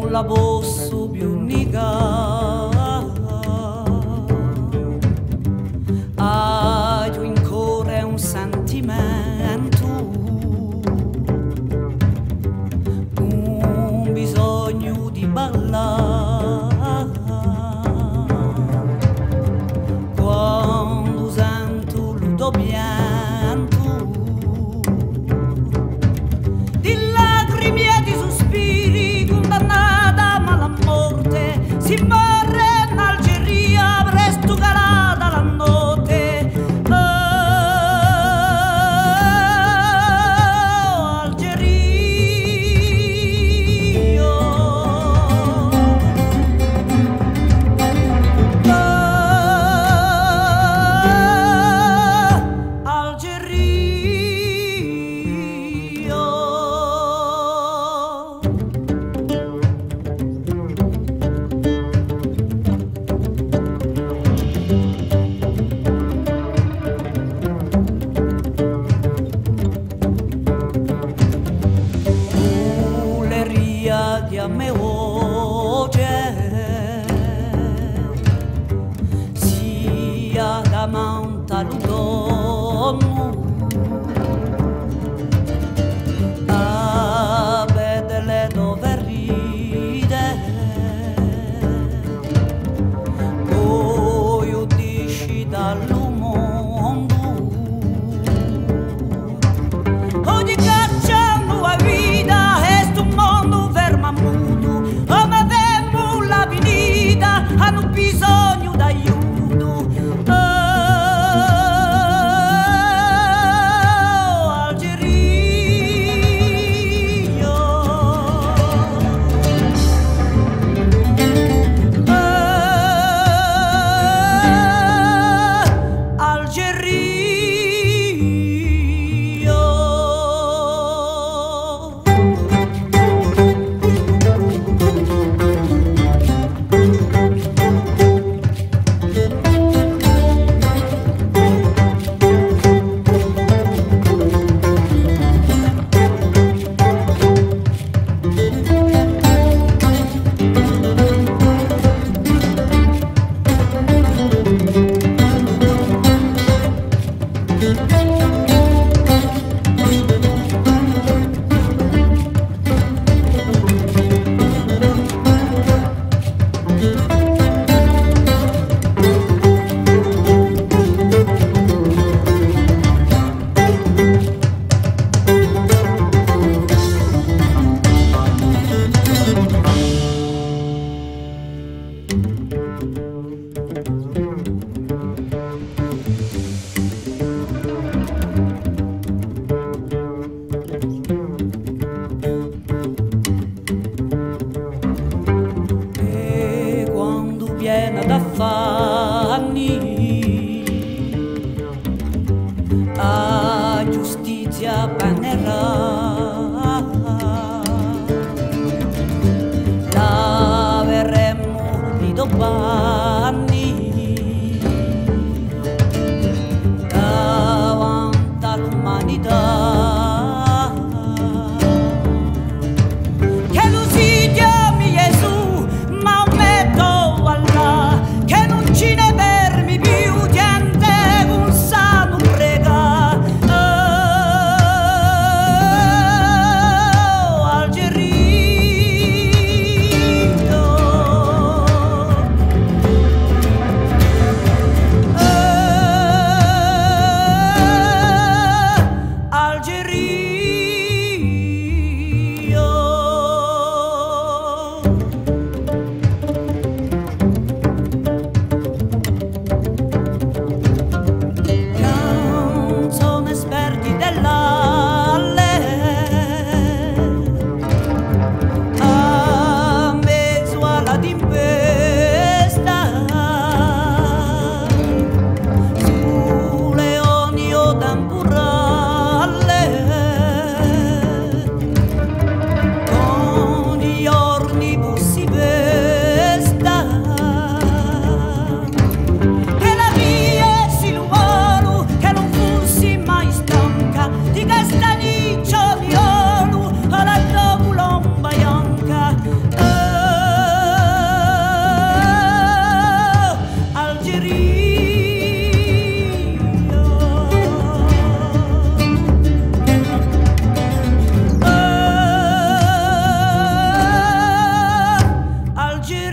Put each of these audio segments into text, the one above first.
La bosso più unica hai tu in cuore un sentimento, un bisogno di ballare quando sento il tuo pianto di lacrime e di sospiri condannata ma la morte si morre in Algeria presto calata la notte. Oh, Algeria, di a me voce sia da monta l'uomo a vedere dove ride poi udisci dal mondo ogni cacciando a vita è sto mondo ferma muto come vemmo la venita hanno bisogno d'aiuto. Oh, Algeria, Algeria. Piena d'affanni, a giustizia banerà, laveremo i domani davanti all'umanità. Che lo si chiami Gesù, ma che non ci ne fermi più gente un sano prega. Oh, Algeria,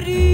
rio